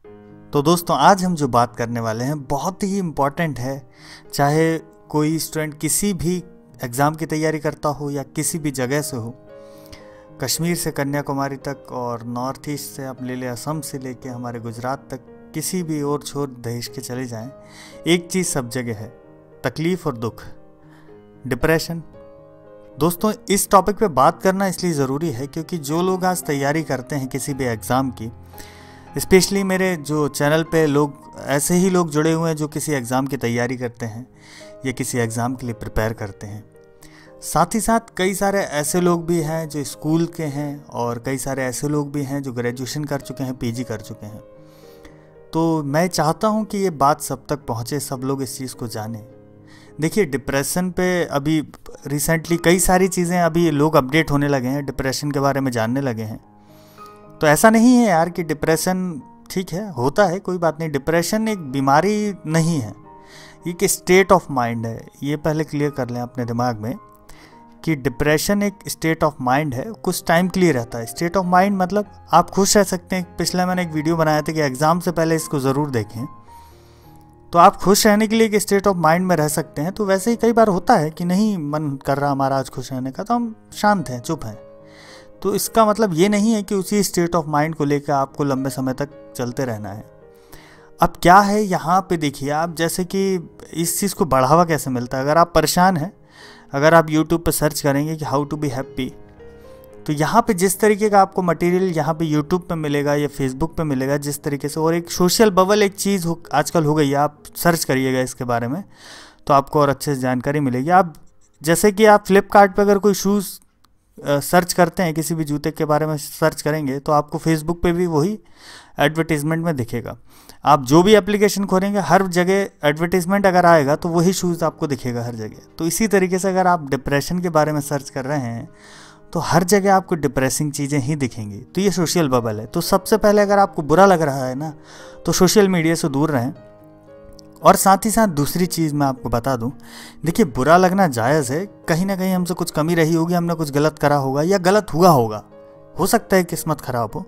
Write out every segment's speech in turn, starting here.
तो दोस्तों आज हम जो बात करने वाले हैं बहुत ही इम्पॉर्टेंट है। चाहे कोई स्टूडेंट किसी भी एग्ज़ाम की तैयारी करता हो या किसी भी जगह से हो, कश्मीर से कन्याकुमारी तक और नॉर्थ ईस्ट से आप ले लें, असम से लेके हमारे गुजरात तक, किसी भी और छोर देश के चले जाएं, एक चीज़ सब जगह है, तकलीफ़ और दुख, डिप्रेशन। दोस्तों इस टॉपिक पे बात करना इसलिए ज़रूरी है क्योंकि जो लोग आज तैयारी करते हैं किसी भी एग्ज़ाम की, स्पेशली मेरे जो चैनल पे लोग ऐसे ही लोग जुड़े हुए हैं जो किसी एग्ज़ाम की तैयारी करते हैं या किसी एग्ज़ाम के लिए प्रिपेयर करते हैं। साथ ही साथ कई सारे ऐसे लोग भी हैं जो स्कूल के हैं और कई सारे ऐसे लोग भी हैं जो ग्रेजुएशन कर चुके हैं, पीजी कर चुके हैं। तो मैं चाहता हूं कि ये बात सब तक पहुंचे, सब लोग इस चीज़ को जानें। देखिए डिप्रेशन पे अभी रिसेंटली कई सारी चीज़ें अभी लोग अपडेट होने लगे हैं, डिप्रेशन के बारे में जानने लगे हैं। तो ऐसा नहीं है यार कि डिप्रेशन ठीक है, होता है, कोई बात नहीं। डिप्रेशन एक बीमारी नहीं है, ये एक स्टेट ऑफ माइंड है। ये पहले क्लियर कर लें अपने दिमाग में कि डिप्रेशन एक स्टेट ऑफ माइंड है, कुछ टाइम के लिए रहता है। स्टेट ऑफ माइंड मतलब आप खुश रह सकते हैं। पिछले मैंने एक वीडियो बनाया था कि एग्ज़ाम से पहले इसको ज़रूर देखें। तो आप खुश रहने के लिए एक स्टेट ऑफ माइंड में रह सकते हैं। तो वैसे ही कई बार होता है कि नहीं मन कर रहा हमारा आज खुश रहने का, तो हम शांत हैं, चुप हैं। तो इसका मतलब ये नहीं है कि उसी स्टेट ऑफ माइंड को लेकर आपको लंबे समय तक चलते रहना है। अब क्या है यहाँ पे देखिए आप, जैसे कि इस चीज़ को बढ़ावा कैसे मिलता है। अगर आप परेशान हैं, अगर आप YouTube पे सर्च करेंगे कि हाउ टू बी हैप्पी, तो यहाँ पे जिस तरीके का आपको मटेरियल यहाँ पे YouTube पे मिलेगा या Facebook पे मिलेगा जिस तरीके से, और एक सोशल बबल एक चीज़ आजकल हो गई है, आप सर्च करिएगा इसके बारे में तो आपको और अच्छे से जानकारी मिलेगी। आप जैसे कि आप फ्लिपकार्ट पे अगर कोई शूज़ सर्च करते हैं, किसी भी जूते के बारे में सर्च करेंगे तो आपको फेसबुक पे भी वही एडवर्टीज़मेंट में दिखेगा। आप जो भी एप्लीकेशन खोलेंगे हर जगह एडवर्टीज़मेंट अगर आएगा तो वही शूज़ आपको दिखेगा हर जगह। तो इसी तरीके से अगर आप डिप्रेशन के बारे में सर्च कर रहे हैं तो हर जगह आपको डिप्रेसिंग चीज़ें ही दिखेंगी। तो ये सोशल बबल है। तो सबसे पहले अगर आपको बुरा लग रहा है ना, तो सोशल मीडिया से दूर रहें। और साथ ही साथ दूसरी चीज़ मैं आपको बता दूं, देखिए बुरा लगना जायज़ है। कहीं ना कहीं हमसे कुछ कमी रही होगी, हमने कुछ गलत करा होगा या गलत हुआ होगा, हो सकता है किस्मत ख़राब हो।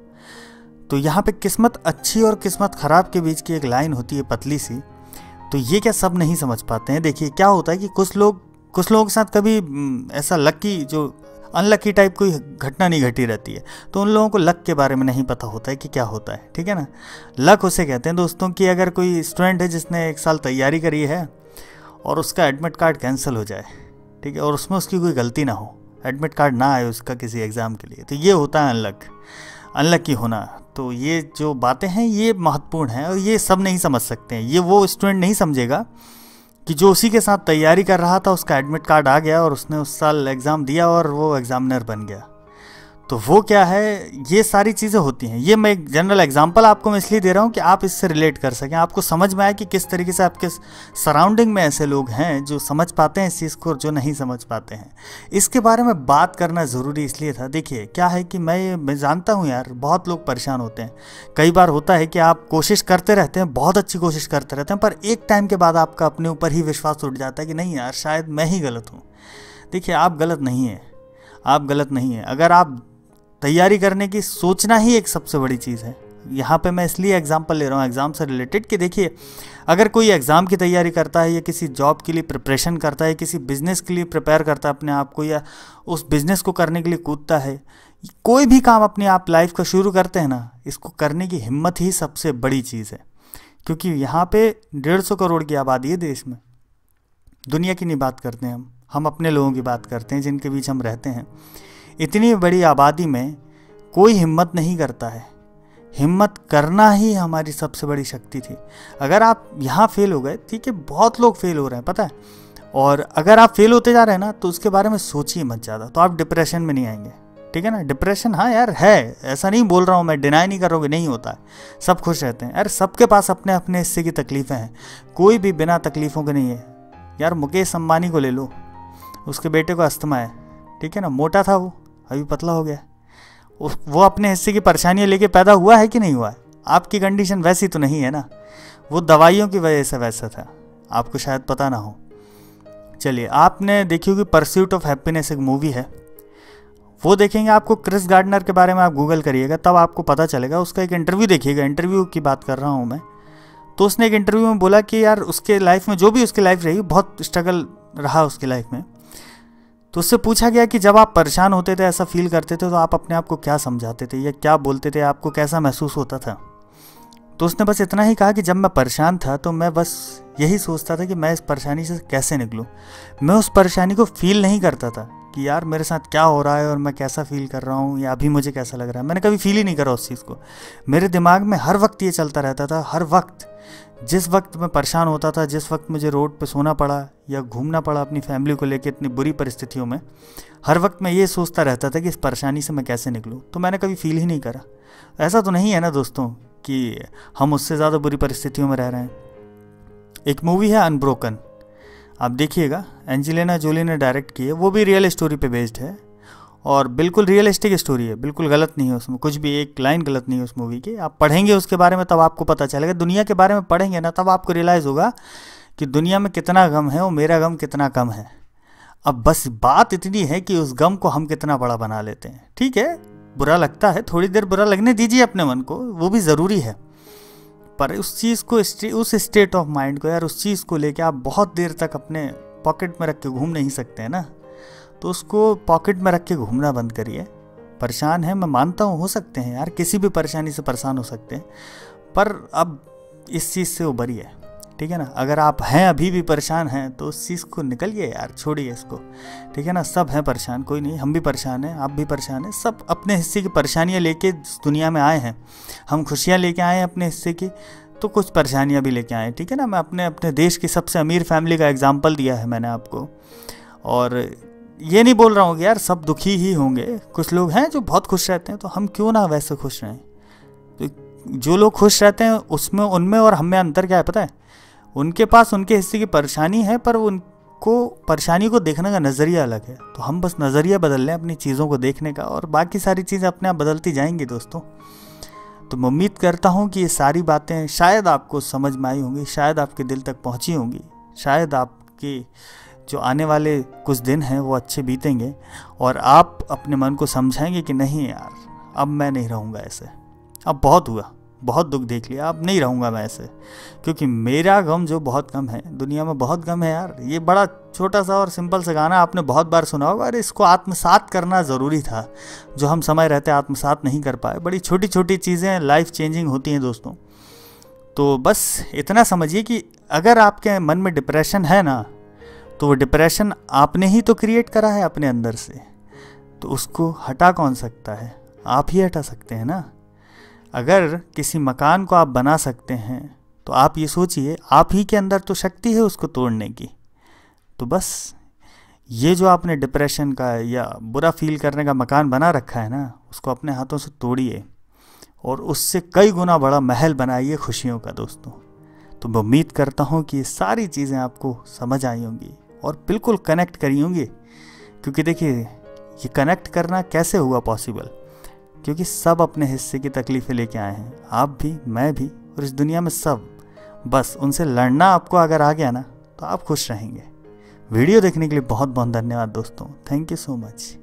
तो यहाँ पे किस्मत अच्छी और किस्मत ख़राब के बीच की एक लाइन होती है पतली सी। तो ये क्या सब नहीं समझ पाते हैं। देखिए क्या होता है कि कुछ लोगों के साथ कभी ऐसा लकी जो अनलकी टाइप कोई घटना नहीं घटी रहती है, तो उन लोगों को लक के बारे में नहीं पता होता है कि क्या होता है, ठीक है ना। लक उसे कहते हैं दोस्तों कि अगर कोई स्टूडेंट है जिसने 1 साल तैयारी करी है और उसका एडमिट कार्ड कैंसिल हो जाए, ठीक है, और उसमें उसकी कोई गलती ना हो, एडमिट कार्ड ना आए उसका किसी एग्ज़ाम के लिए, तो ये होता है अनलकी होना। तो ये जो बातें हैं ये महत्वपूर्ण हैं और ये सब नहीं समझ सकते हैं। ये वो स्टूडेंट नहीं समझेगा कि जो उसी के साथ तैयारी कर रहा था, उसका एडमिट कार्ड आ गया और उसने उस साल एग्ज़ाम दिया और वो एग्ज़ामिनर बन गया। तो वो क्या है, ये सारी चीज़ें होती हैं। ये मैं एक जनरल एग्जांपल आपको मैं इसलिए दे रहा हूँ कि आप इससे रिलेट कर सकें, आपको समझ में आए कि किस तरीके से आपके सराउंडिंग में ऐसे लोग हैं जो समझ पाते हैं इस चीज़ को और जो नहीं समझ पाते हैं। इसके बारे में बात करना ज़रूरी इसलिए था। देखिए क्या है कि मैं जानता हूँ यार, बहुत लोग परेशान होते हैं। कई बार होता है कि आप कोशिश करते रहते हैं, बहुत अच्छी कोशिश करते रहते हैं, पर एक टाइम के बाद आपका अपने ऊपर ही विश्वास उठ जाता है कि नहीं यार शायद मैं ही गलत हूँ। देखिए आप गलत नहीं हैं, आप गलत नहीं हैं। अगर आप तैयारी करने की सोचना ही एक सबसे बड़ी चीज़ है। यहाँ पे मैं इसलिए एग्जांपल ले रहा हूँ एग्ज़ाम से रिलेटेड कि देखिए अगर कोई एग्ज़ाम की तैयारी करता है या किसी जॉब के लिए प्रिपरेशन करता है, किसी बिज़नेस के लिए प्रिपेयर करता है अपने आप को, या उस बिज़नेस को करने के लिए कूदता है, कोई भी काम अपने आप लाइफ का शुरू करते हैं ना, इसको करने की हिम्मत ही सबसे बड़ी चीज़ है। क्योंकि यहाँ पे 150 करोड़ की आबादी है देश में। दुनिया की नहीं बात करते हैं हम अपने लोगों की बात करते हैं जिनके बीच हम रहते हैं। इतनी बड़ी आबादी में कोई हिम्मत नहीं करता है। हिम्मत करना ही हमारी सबसे बड़ी शक्ति थी। अगर आप यहाँ फेल हो गए, ठीक है, बहुत लोग फेल हो रहे हैं पता है, और अगर आप फेल होते जा रहे हैं ना तो उसके बारे में सोचिए मत ज़्यादा, तो आप डिप्रेशन में नहीं आएंगे, ठीक है ना। डिप्रेशन हाँ यार है, ऐसा नहीं बोल रहा हूँ मैं, डिनाई नहीं कर रहा हूँ कि नहीं होता है, सब खुश रहते हैं यार, सबके पास अपने अपने हिस्से की तकलीफ़ें हैं, कोई भी बिना तकलीफ़ों के नहीं है यार। मुकेश अंबानी को ले लो, उसके बेटे को अस्थमा है, ठीक है ना, मोटा था वो, अभी पतला हो गया। वो अपने हिस्से की परेशानियां लेके पैदा हुआ है कि नहीं हुआ है। आपकी कंडीशन वैसी तो नहीं है ना, वो दवाइयों की वजह से वैसा था, आपको शायद पता ना हो। चलिए आपने देखी होगी परस्यूट ऑफ हैप्पीनेस, एक मूवी है, वो देखेंगे। आपको क्रिस गार्डनर के बारे में आप गूगल करिएगा तब आपको पता चलेगा। उसका एक इंटरव्यू देखिएगा, इंटरव्यू की बात कर रहा हूँ मैं। तो उसने एक इंटरव्यू में बोला कि यार उसके लाइफ में जो भी उसकी लाइफ रही बहुत स्ट्रगल रहा उसकी लाइफ में। तो उससे पूछा गया कि जब आप परेशान होते थे, ऐसा फील करते थे, तो आप अपने आप को क्या समझाते थे या क्या बोलते थे, आपको कैसा महसूस होता था। तो उसने बस इतना ही कहा कि जब मैं परेशान था तो मैं बस यही सोचता था कि मैं इस परेशानी से कैसे निकलूं। मैं उस परेशानी को फील नहीं करता था कि यार मेरे साथ क्या हो रहा है और मैं कैसा फील कर रहा हूँ या अभी मुझे कैसा लग रहा है। मैंने कभी फील ही नहीं करा उस चीज़ को। मेरे दिमाग में हर वक्त ये चलता रहता था, हर वक्त। जिस वक्त मैं परेशान होता था, जिस वक्त मुझे रोड पे सोना पड़ा या घूमना पड़ा अपनी फैमिली को लेकर इतनी बुरी परिस्थितियों में, हर वक्त मैं ये सोचता रहता था कि इस परेशानी से मैं कैसे निकलूँ। तो मैंने कभी फील ही नहीं करा। ऐसा तो नहीं है ना दोस्तों कि हम उससे ज़्यादा बुरी परिस्थितियों में रह रहे हैं। एक मूवी है अनब्रोकन, आप देखिएगा, एंजेलिना जोली ने डायरेक्ट की है। वो भी रियल स्टोरी पे बेस्ड है और बिल्कुल रियलिस्टिक स्टोरी है, बिल्कुल गलत नहीं है उसमें, कुछ भी एक लाइन गलत नहीं है उस मूवी की। आप पढ़ेंगे उसके बारे में तब आपको पता चलेगा, दुनिया के बारे में पढ़ेंगे ना तब आपको रियलाइज़ होगा कि दुनिया में कितना गम है और मेरा गम कितना कम है। अब बस बात इतनी है कि उस गम को हम कितना बड़ा बना लेते हैं। ठीक है, बुरा लगता है, थोड़ी देर बुरा लगने दीजिए अपने मन को, वो भी ज़रूरी है। पर उस चीज़ को, उस स्टेट ऑफ माइंड को यार, उस चीज़ को लेके आप बहुत देर तक अपने पॉकेट में रख के घूम नहीं सकते हैं ना। तो उसको पॉकेट में रख के घूमना बंद करिए। परेशान है, मैं मानता हूँ, हो सकते हैं यार, किसी भी परेशानी से परेशान हो सकते हैं, पर अब इस चीज़ से उभरिए। ठीक है ना। अगर आप हैं अभी भी परेशान हैं तो उस चीज़ को निकलिए यार, छोड़िए इसको। ठीक है ना। सब हैं परेशान, कोई नहीं, हम भी परेशान हैं, आप भी परेशान हैं, सब अपने हिस्से की परेशानियां लेके दुनिया में आए हैं। हम खुशियां लेके आए हैं अपने हिस्से की, तो कुछ परेशानियां भी लेके आए हैं। ठीक है ना। मैं अपने देश की सबसे अमीर फैमिली का एग्जाम्पल दिया है मैंने आपको, और ये नहीं बोल रहा हूँ कि यार सब दुखी ही होंगे। कुछ लोग हैं जो बहुत खुश रहते हैं, तो हम क्यों ना वैसे खुश रहें। तो जो लोग खुश रहते हैं उसमें, उनमें और हम में अंतर क्या है पता है। उनके पास उनके हिस्से की परेशानी है, पर उनको परेशानी को देखने का नज़रिया अलग है। तो हम बस नज़रिया बदल लें अपनी चीज़ों को देखने का, और बाकी सारी चीज़ें अपने आप बदलती जाएंगी दोस्तों। तो मैं उम्मीद करता हूँ कि ये सारी बातें शायद आपको समझ में आई होंगी, शायद आपके दिल तक पहुँची होंगी, शायद आपके जो आने वाले कुछ दिन हैं वो अच्छे बीतेंगे और आप अपने मन को समझाएंगे कि नहीं यार, अब मैं नहीं रहूँगा ऐसे, अब बहुत हुआ, बहुत दुख देख लिया, अब नहीं रहूँगा मैं ऐसे, क्योंकि मेरा गम जो बहुत कम है, दुनिया में बहुत गम है यार। ये बड़ा छोटा सा और सिंपल सा गाना आपने बहुत बार सुना होगा, अरे इसको आत्मसात करना ज़रूरी था, जो हम समय रहते आत्मसात नहीं कर पाए। बड़ी छोटी छोटी चीज़ें लाइफ चेंजिंग होती हैं दोस्तों। तो बस इतना समझिए कि अगर आपके मन में डिप्रेशन है ना, तो वो डिप्रेशन आपने ही तो क्रिएट करा है अपने अंदर से, तो उसको हटा कौन सकता है, आप ही हटा सकते हैं ना। अगर किसी मकान को आप बना सकते हैं तो आप ये सोचिए, आप ही के अंदर तो शक्ति है उसको तोड़ने की। तो बस ये जो आपने डिप्रेशन का या बुरा फील करने का मकान बना रखा है ना, उसको अपने हाथों से तोड़िए और उससे कई गुना बड़ा महल बनाइए खुशियों का दोस्तों। तो मैं उम्मीद करता हूँ कि ये सारी चीज़ें आपको समझ आई होंगी और बिल्कुल कनेक्ट करी होंगी, क्योंकि देखिए ये कनेक्ट करना कैसे हुआ पॉसिबल, क्योंकि सब अपने हिस्से की तकलीफ़ें लेके आए हैं, आप भी, मैं भी, और इस दुनिया में सब। बस उनसे लड़ना आपको अगर आ गया ना, तो आप खुश रहेंगे। वीडियो देखने के लिए बहुत बहुत धन्यवाद दोस्तों। Thank you so much.